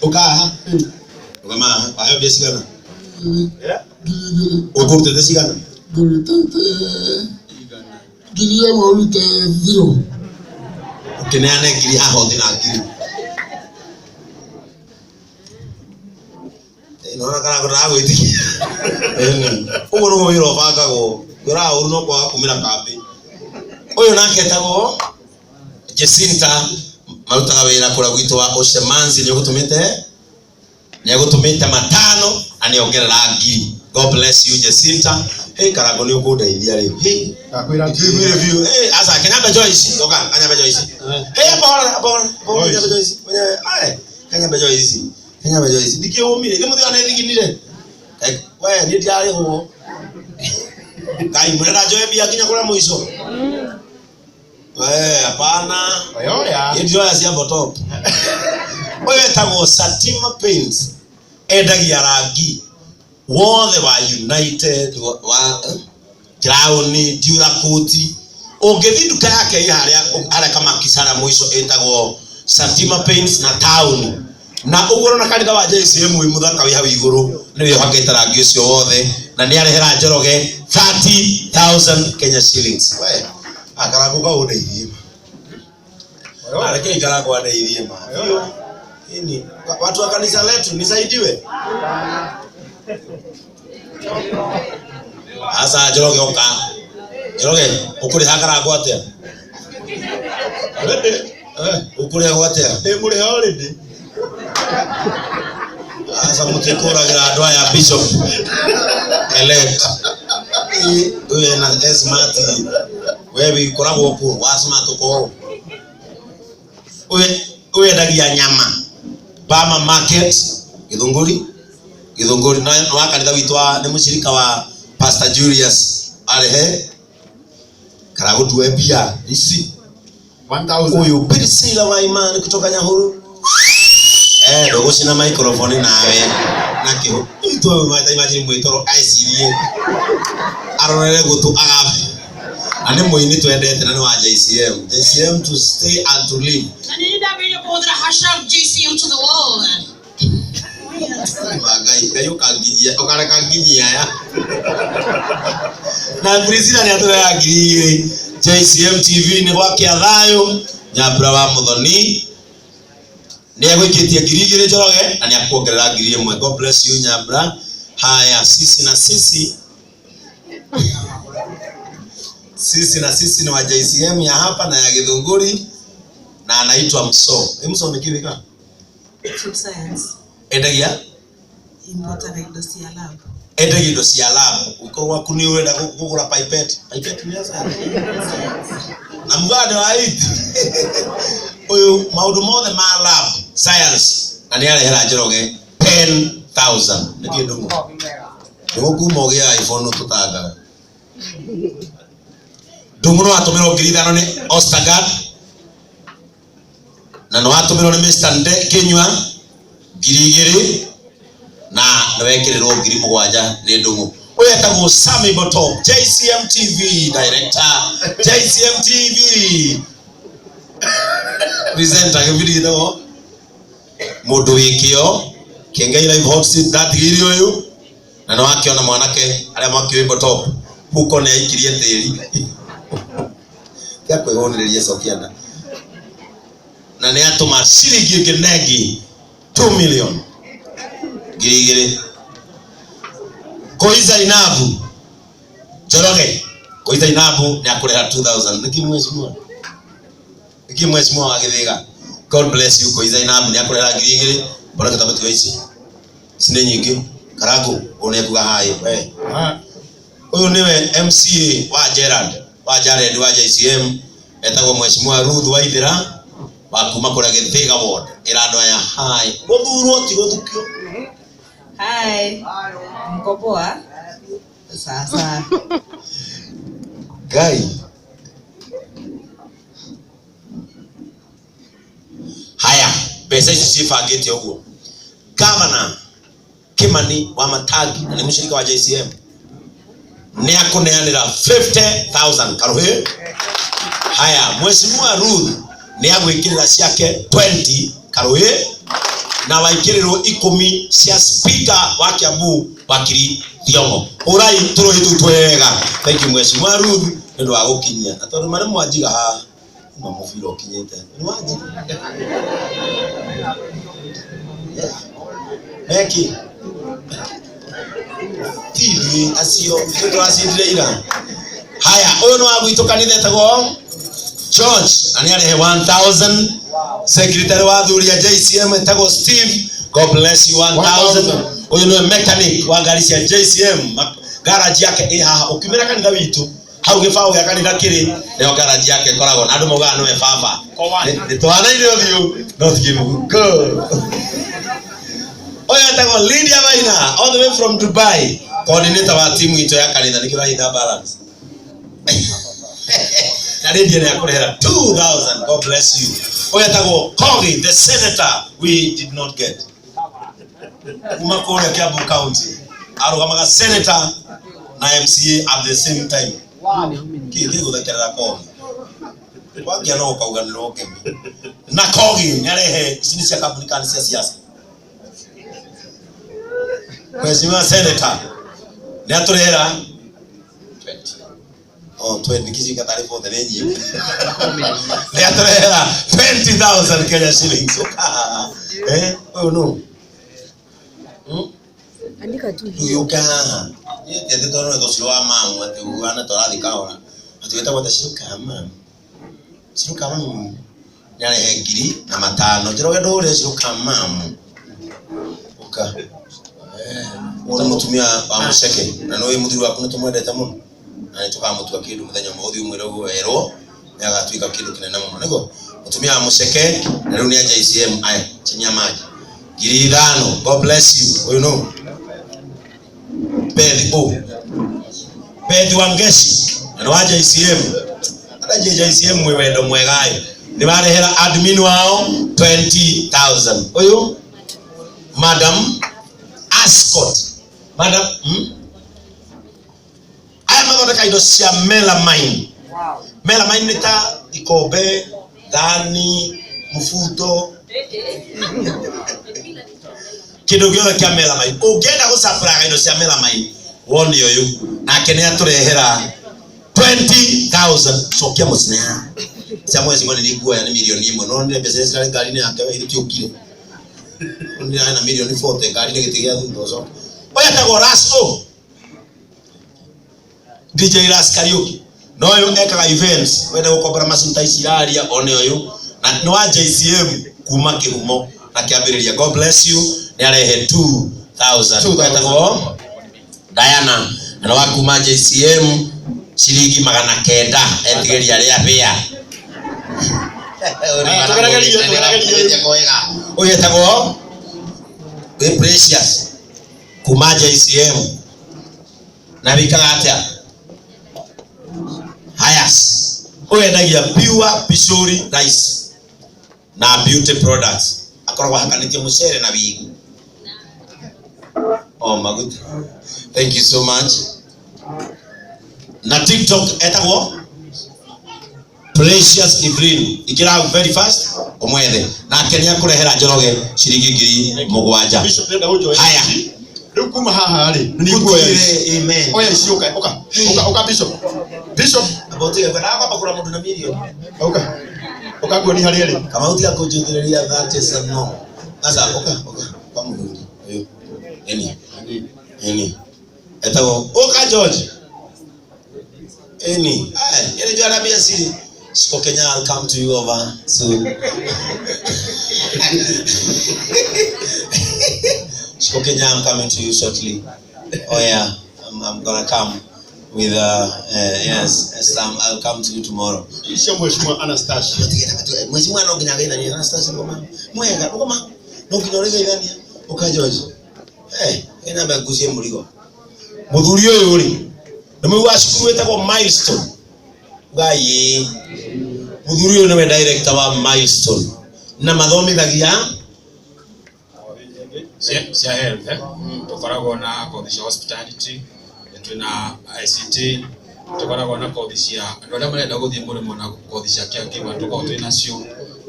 Ukaha. Ukama ayo besigana. Ukurte desigana. Gilia maulite zero. Kinane gilia hodina gili. Nona kana kuna gwiti. Ugo no yiro baka go. Kura uruno kwa kumira kabe. Oyo naketagwo Jacinta marutaga wira kura gwitwa Oshemanzi ni gutumite matano aniongerera ngiri. God bless you Jacinta. Hey Karago ni ukundeithia ri. Hey Nakwira review. Hey asa Kenya Joyce toka Kenya Joyce. Hey abona Kenya Joyce. Ai Kenya Joyce. Kenya Joyce. Dikiumire kimuthi ana thiginire. We ni diari ho. Kai murera joe bia kinya kura muico. Hapana. Oya. Ndio ya cia botop. Oyo etagwo Satima Paints. Endagia rangi. Wothe wa United wa Crown Dura Koti. Ungethi duka yake haria kama kisara muico etagwo Satima Paints na Town. Na ugoro na kanitha wa JCM muthaka wi hau iguru niwe hakete rangi ucio wothe na ni arehera Njoroge 30,000 Kenya shillings. We Karago ka undeithie ma. Areke Karago andeithie ma. Ini watu wa kanisa letu nisaidiwe. Asa Njoroge oka. Njoroge ukuri Karago atia. Ukuri atia. Muri holiday. Asa mutikora gira ya bishop elect. Uye na smart. Wewe koragwo ku wa smart ko. Uye ndagia nyama. Bama market Githunguri na wakanitha witwa ni mushirika wa Pastor Julius arehe Karago tuwe pia isi 1000 uyu Priscilla wa imani kutoka Nyahuru. Dogo sina microphone nawe nakio ito mata imagine mwitoro ICA arorere gutu agabe ane moini twendete na wa JCM to stay and to live nani ndabyo bodra hashtag JCM to the wall bagai kayo kangijia okara kangijia ya na Priscilla ni atora ngiri JCM TV ni kwa Kiathayo Nyabra wa Muthoni ni agwikitie ngiri igire Njoroge na ni akuongerera ngiri imwe. God bless you Nyabra. Haya sisi na sisi ni wa JCM ya hapa na ya Githunguri na anaitwa Mso. Mso ni kivika? Food science. Endagia? Importer Igogona lab. Endagia ndo cia lab. Uko waku ni wenda kugura pipette. Pipette ni asa. Na mugade wa iti. Oyo maundu mothe ma lab science na ni arehera Njoroge 10,000 ni kindu ngo kuma ogia iPhone tutanga ndungu no atumiro ngiri thano ni Ostagard na no atumiro ni Mr. Nde Kinywa ngiri igiri na wekirirwo ngiri 7 ni ndungu. Oyo etagwo Sami Botop JCM TV director JCM TV presenter kibiri ndo mundu wikio Kiengei live hot seat that giri uyu na no akiona mwanake aria mwakiwe Botop huko ne aikirie tiri ya kwegonereria sokiana na ne atuma ciringi nginegi 2 million giri Koiza Inabu Njoroge Koiza Inabu ni akurera 2,000 niki mwezi mwa wa Githiga. God bless you Koiza Inabu ni akurera ngiri igiri bora katabati ici sine nyingi Karago unekuga hai we uyu niwe MCA wa Jared wa JCM etagwo Mheshimiwa Ruth Waithira wa kuma kura Githiga ward irando ya hai muthurwo ti guthukio. Hi. Mko poa? Sasa. Guy. Haya, pesa hizi sifagete huko. Governor Kimani wa Matagi na ni mshirika wa JCM. Ni akuneanira 50,000 karuhe. Haya, Mheshimiwa Ruth ni agwikirira ciake 20 karuhe. na waikiriro 10 cia speaker wa Kiambu Wakiri Thiongo. Urai turohitu twega. Thank you mheshimiwa Ruth ndio agokinyia. Atondu mane mwajiga ha no mufiro kinyete. Ni wajiga. Eki. TV asio ndio asindire ira. Haya, uyu no agwito kanitha tago George ani arehe 1000. Secretary wa Uria JCM tago Steve, God bless you 1000. Uyu no mechanic wa gari cia JCM, garage yake haha ukimira kanitha witu hau gifao ya kanitha kiri leo garage yake koragwo na andu moga no baba ni twana ile view not give go. Oya tago Lydia Maina all the way from Dubai, coordinator wa timu ito ya kanitha nikira ida balance. Na Lydia ya kurehera 2000. God bless you. Oya tago Kogi the senator we did not get. Umakore Kiambu County arugamaga senator na MCA at the same time. Kidigo the kerera Kogi wagia no kauganiro kemi na Kogi nyarehe isini cia kabunikani cia siasa. Mheshimiwa senator ni aturehera 20 kishika taarifa the nenyi ni aturehera 20,000 Kenya shillings. Oh no. Andika tu yuka yete tono ndo siwa mamu ate uana torathi kaona atuita kwa tashuka mamu siruka mamu nyale hegiri na matano jiroge dole siruka mamu uka ona mutumia wa museke na nowe muthiru wa kuno tumwendete muno na nituka mutua kindu muthenya muthi umwe rogo ero yaga twika kindu kinene muno nego mutumia wa museke na riu ni aja ICM aya chinya maji giri 5. God bless you. You know Pedhi Wangeshi na waje ICM anaje ICM mwendo mwegayo ni barehera admin wao 20,000. Oyo Madam Ascot Madam aya magoda kaido cia melamine. Melamine nita ikobe dhani mufuto kido gyo kia melamine ugenda gusapraga indo cia melamine wone yoyu nake ni aturehera 20,000 sokia musina cia mwezi ngone ni guoya ni milioni 1 no ni pesa cia ngari ni yake ile tiokire ni ana milioni 40 ngari ni gitigia thundo. Oya tago Rasto DJ Ras Karaoke no yo ekaga events wenda gukobra masinta iciraria one yoyu na no wa JCM kuma kihumo na kiambiriria. God bless you ni arehe 2,000. Etago Diana na wakuma JCM shilingi 900 etigeria ria pia oye etago we precious kuma JCM na bikaga atia hayas oye ndagia pure pishori rice na beauty products akorwa hakanitie mushere na bigu. Oh my good. Thank you so much. Na TikTok etago Precious Evelyn ikira very fast omwethe na Kenya kurehera njoroge shilingi 7,000. Haya riu kuma haha ri ni guoya. Amen. Oya icioka oka bishop abotiga kana hapa kuna mundu na milioni oka guoni hari ri kama utiga kujuthiria that is no asa oka kwa mundu ayo eni etago oka George eni ile ndio anabia siri siko Kenya. I'll come to you over soon. Siko Kenya, I'm coming to you shortly. Oh yeah, I'm gonna come with yes, I'll come to you tomorrow. Isha mheshimiwa Anastasia. Mheshimiwa no gina gaina ni Anastasia ngoma. Mwega ngoma. No kinorega idania. Oka George. Ina baguzie muligo. Muthuri uyu ri. Nemu washukuru etako Milestone. Gaye. Muthuri uyu ni director wa Milestone. Na mathomithagia cia health tukoragwo na kothi cia hospitality, twina ICT, tukoragwo na kothi cia andu aria marenda guthie murimo na kothi cia caregiver tukoragwo twina cio,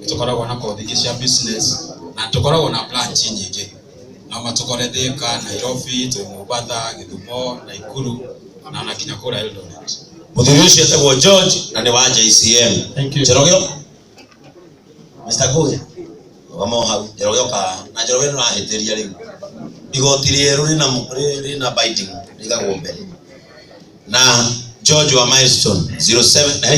tukoragwo na kothi cia business na tukoragwo na branch nyingi na matukore Thika, Nairobi, Mombasa, Githumo, Nakuru na nakinya kura Eldoret. Muthuri ucio etagwo George na ni wa JCM. Jerogio Mr. Goya wamo hau Jerogio ka na Jerogio no ahitiria riu igoti rieru rina binding rigagwo mbere na George wa Milestone 07 na